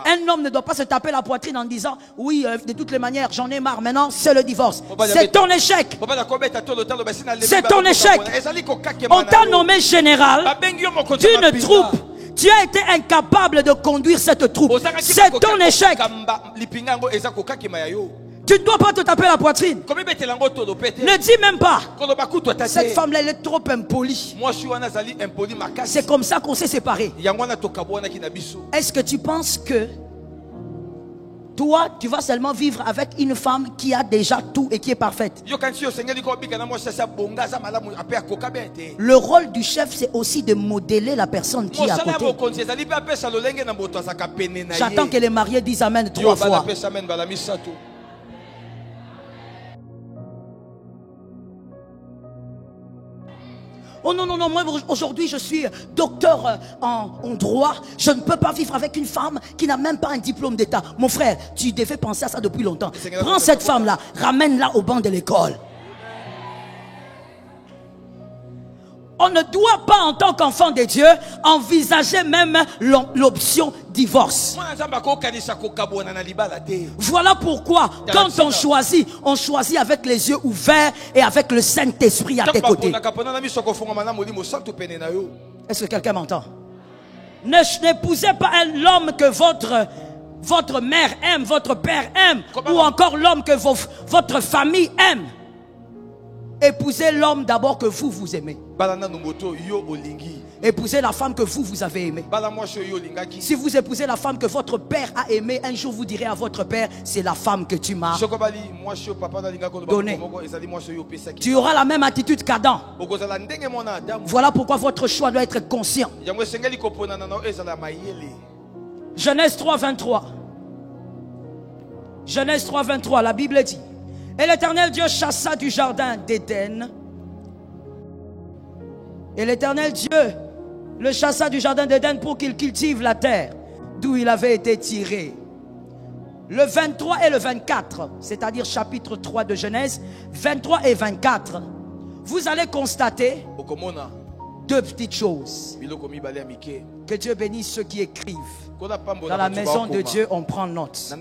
Un homme ne doit pas se taper la poitrine en disant oui, de toutes les manières, j'en ai marre. Maintenant, c'est le divorce. C'est ton échec. C'est ton échec. On t'a nommé général d'une troupe. Tu as été incapable de conduire cette troupe. C'est ton échec. Tu ne dois pas te taper la poitrine. Ne dis même pas. Cette femme-là, elle est trop impolie. C'est comme ça qu'on s'est séparés. Est-ce que tu penses que toi, tu vas seulement vivre avec une femme qui a déjà tout et qui est parfaite? Le rôle du chef, c'est aussi de modeler la personne qui est à côté. J'attends que les mariés disent Amen 3 fois. Oh non, non, non, moi aujourd'hui je suis docteur en droit. Je ne peux pas vivre avec une femme qui n'a même pas un diplôme d'état. Mon frère, tu devais penser à ça depuis longtemps. Prends cette femme-là, ramène-la au banc de l'école. On ne doit pas, en tant qu'enfant de Dieu, envisager même l'option divorce. Voilà pourquoi, quand on choisit avec les yeux ouverts et avec le Saint-Esprit à tes côtés. Est-ce que quelqu'un m'entend? N'épousez pas l'homme que votre mère aime, votre père aime, ou encore l'homme que votre famille aime. Épousez l'homme d'abord que vous aimez. Épousez la femme que vous avez aimée. Si vous épousez la femme que votre père a aimée, un jour vous direz à votre père, c'est la femme que tu m'as donnée. Tu auras la même attitude qu'Adam. Voilà pourquoi votre choix doit être conscient. Genèse 3, 23. Genèse 3, 23, la Bible dit: et l'Éternel Dieu chassa du jardin d'Éden. Et l'Éternel Dieu le chassa du jardin d'Éden pour qu'il cultive la terre d'où il avait été tiré. Le 23 et le 24, c'est-à-dire chapitre 3 de Genèse, 23 et 24, vous allez constater deux petites choses. Que Dieu bénisse ceux qui écrivent. Dans la maison de Dieu, on prend note.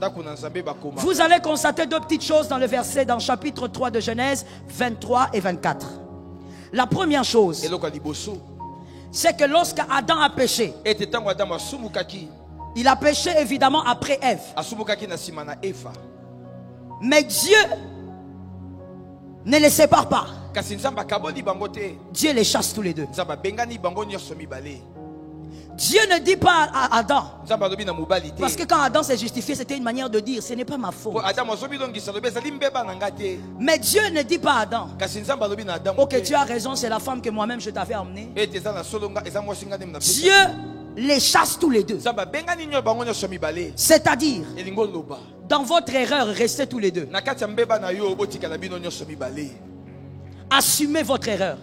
Vous allez constater deux petites choses dans le verset, dans le chapitre 3 de Genèse, 23 et 24. La première chose, c'est que lorsque Adam a péché, il a péché évidemment après Ève. Mais Dieu ne les sépare pas. Dieu les chasse tous les deux. Dieu ne dit pas à Adam, parce que quand Adam s'est justifié, c'était une manière de dire, ce n'est pas ma faute. Mais Dieu ne dit pas à Adam, ok, tu as raison, c'est la femme que moi-même je t'avais emmenée. Dieu les chasse tous les deux. C'est-à-dire, dans votre erreur, restez tous les deux. Assumez votre erreur.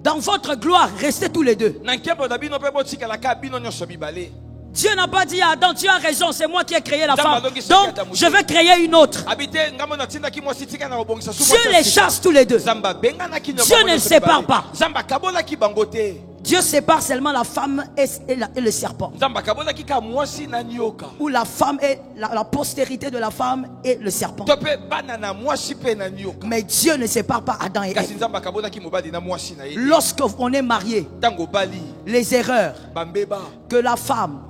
Dans votre gloire, restez tous les deux. Dieu n'a pas dit à Adam, tu as raison, c'est moi qui ai créé la femme, donc je vais créer une autre. Dieu les chasse tous les deux. Dieu ne les sépare pas. Dieu sépare seulement la femme et le serpent. Ou la femme et la postérité de la femme et le serpent. Mais Dieu ne sépare pas Adam et Ève. Lorsqu'on est marié, les erreurs que la femme,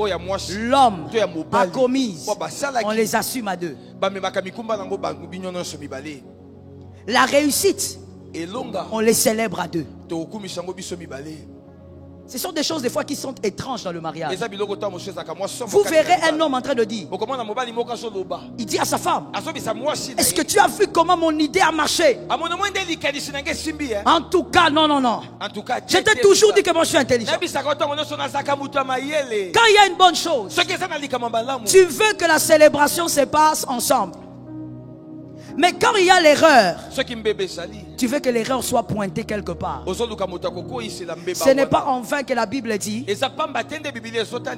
l'homme a commises, on les assume à deux. La réussite, on les célèbre à deux. Ce sont des choses des fois qui sont étranges dans le mariage. Vous verrez un homme en train de dire, il dit à sa femme, est-ce que tu as vu comment mon idée a marché? En tout cas, non, non, non. Je t'ai toujours dit que moi je suis intelligent. Quand il y a une bonne chose, tu veux que la célébration se passe ensemble. Mais quand il y a l'erreur, tu veux que l'erreur soit pointée quelque part. Ce n'est pas en vain que la Bible dit,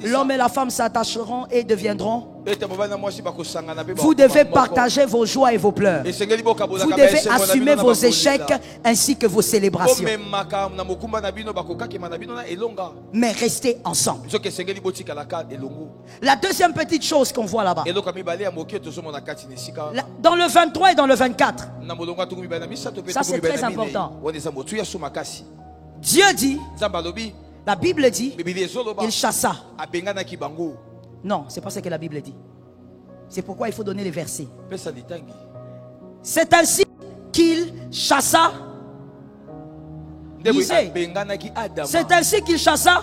l'homme et la femme s'attacheront et deviendront Vous devez partager vos joies et vos pleurs. Vous devez assumer vos échecs ainsi que vos célébrations. Mais restez ensemble. La deuxième petite chose qu'on voit là-bas, dans le 23 et dans le 24, ça c'est très important. Dieu dit, la Bible dit, il chassa. Non, c'est pas ce que la Bible dit. C'est pourquoi il faut donner les versets. C'est ainsi qu'il chassa. Lisez. C'est ainsi qu'il chassa.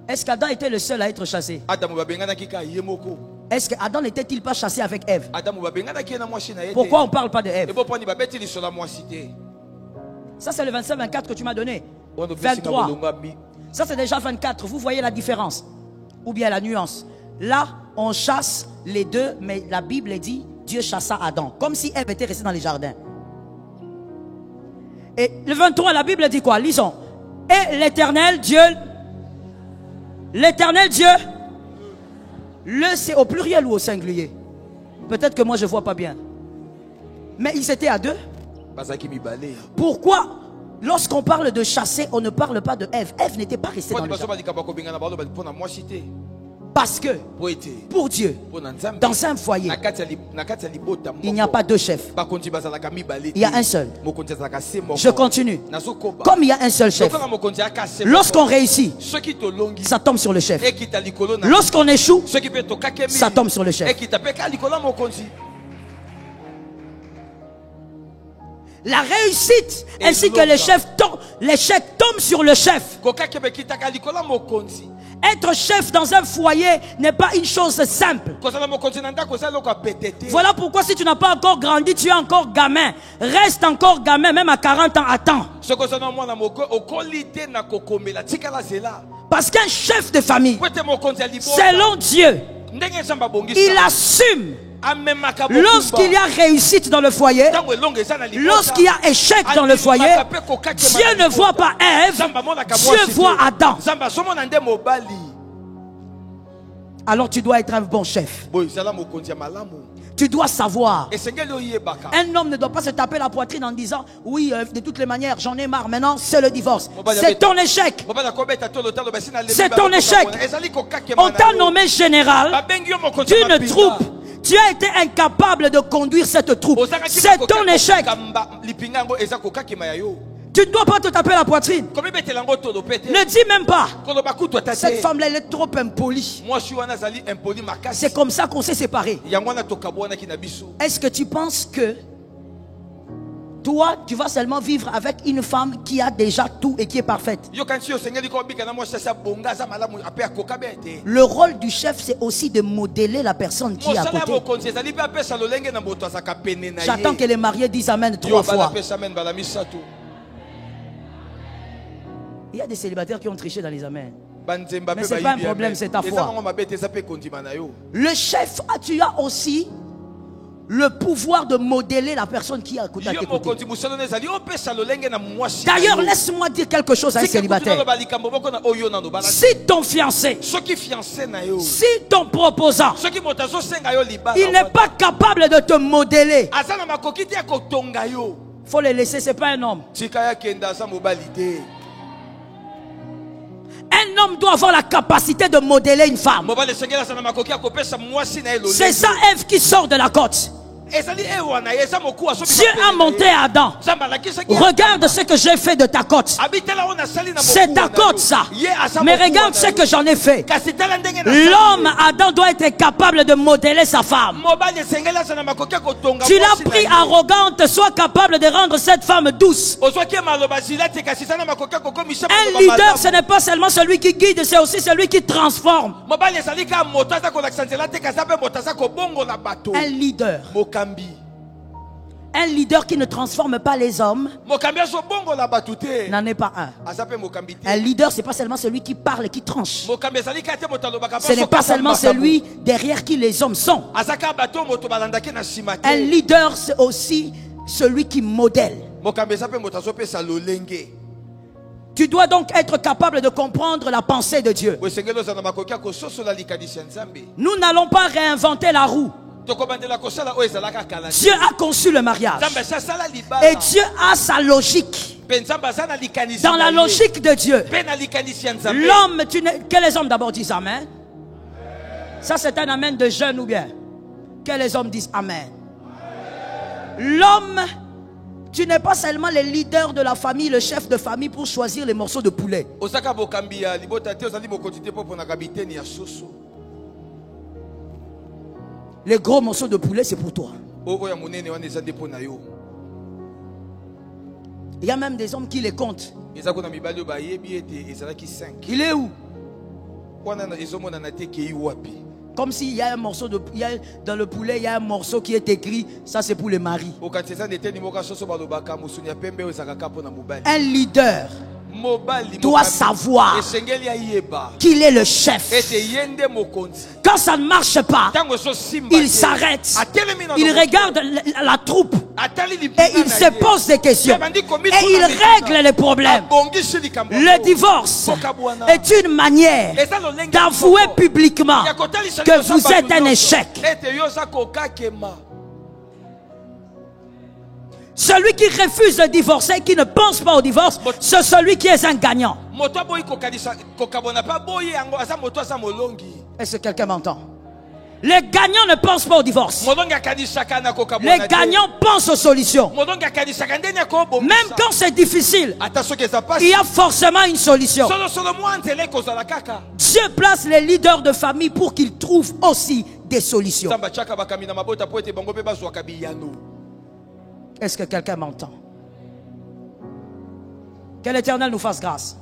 Est-ce qu'Adam était le seul à être chassé? Est-ce qu'Adam n'était-il pas chassé avec Ève? Pourquoi on ne parle pas de Ève? Ça c'est le 25-24 que tu m'as donné. 23. Ça c'est déjà 24. Vous voyez la différence? Ou bien la nuance. Là, on chasse les deux, mais la Bible dit Dieu chassa Adam, comme si Ève était restée dans les jardins. Et le 23, la Bible dit quoi? Lisons. Et l'Éternel Dieu, c'est au pluriel ou au singulier? Peut-être que moi je ne vois pas bien. Mais ils étaient à deux. Pourquoi, lorsqu'on parle de chasser, on ne parle pas de Ève? Ève n'était pas restée dans le jardin. Parce que pour Dieu, dans un foyer, il n'y a pas deux chefs. Il y a un seul. Je continue. Comme il y a un seul chef, lorsqu'on réussit, ça tombe sur le chef. Lorsqu'on échoue, ça tombe sur le chef. La réussite ainsi que l'échec tombe sur le chef. Être chef dans un foyer n'est pas une chose simple. Voilà pourquoi si tu n'as pas encore grandi, tu es encore gamin. Reste encore gamin, même à 40 ans, attends. Parce qu'un chef de famille, selon Dieu, il assume. Lorsqu'il y a réussite dans le foyer, lorsqu'il y a échec dans le foyer, Dieu ne voit pas Ève, Dieu voit Adam. Alors tu dois être un bon chef. Tu dois savoir. Un homme ne doit pas se taper la poitrine en disant oui, de toutes les manières, j'en ai marre, maintenant c'est le divorce. C'est ton échec. C'est ton échec. On t'a nommé général d'une troupe. Tu as été incapable de conduire cette troupe. C'est ton échec. Tu ne dois pas te taper la poitrine. Ne dis même pas. Cette femme-là, elle est trop impolie. C'est comme ça qu'on s'est séparés. Est-ce que tu penses que toi, tu vas seulement vivre avec une femme qui a déjà tout et qui est parfaite? Le rôle du chef, c'est aussi de modeler la personne qui est à côté. J'attends que les mariés disent Amen 3 fois. Il y a des célibataires qui ont triché dans les amens. Mais ce n'est pas un problème, c'est ta foi. Le chef, tu as aussi le pouvoir de modeler la personne qui est à côté. D'ailleurs, laisse-moi dire quelque chose à un célibataire. Si ton fiancé, si ton proposant, il n'est pas capable de te modeler, il faut le laisser, ce n'est pas un homme. Un homme doit avoir la capacité de modeler une femme. C'est ça Ève qui sort de la côte. Dieu a monté à Adam. Regarde ce que j'ai fait de ta côte. C'est ta côte ça. Mais regarde ce que j'en ai fait. L'homme Adam doit être capable de modeler sa femme. Tu l'as pris arrogante, sois capable de rendre cette femme douce. Un leader, ce n'est pas seulement celui qui guide, c'est aussi celui qui transforme. Un leader. Un leader qui ne transforme pas les hommes n'en est pas un. Un leader, ce n'est pas seulement celui qui parle et qui tranche. Ce n'est pas seulement celui derrière qui les hommes sont. Un leader, c'est aussi celui qui modèle. Tu dois donc être capable de comprendre la pensée de Dieu. Nous n'allons pas réinventer la roue. Dieu a conçu le mariage. Et Dieu a sa logique. Dans la logique de Dieu, l'homme, que les hommes d'abord disent Amen. Ça c'est un Amen de jeûne ou bien? Que les hommes disent Amen. L'homme, tu n'es pas seulement le leader de la famille, le chef de famille pour choisir les morceaux de poulet. Les gros morceaux de poulet, c'est pour toi. Il y a même des hommes qui les comptent. Il est où? Comme s'il y a un morceau de, dans le poulet, il y a un morceau qui est écrit, ça c'est pour les maris. Un leader doit savoir qu'il est le chef. Quand ça ne marche pas, il s'arrête, il regarde la troupe et il se pose des questions et il règle les problèmes. Le divorce est une manière d'avouer publiquement que vous êtes un échec. Celui qui refuse de divorcer, qui ne pense pas au divorce, c'est celui qui est un gagnant. Est-ce que quelqu'un m'entend? Les gagnants ne pensent pas au divorce. Les gagnants pensent aux solutions. Même quand c'est difficile, il y a forcément une solution. Dieu place les leaders de famille pour qu'ils trouvent aussi des solutions. Est-ce que quelqu'un m'entend? Que l'Éternel nous fasse grâce.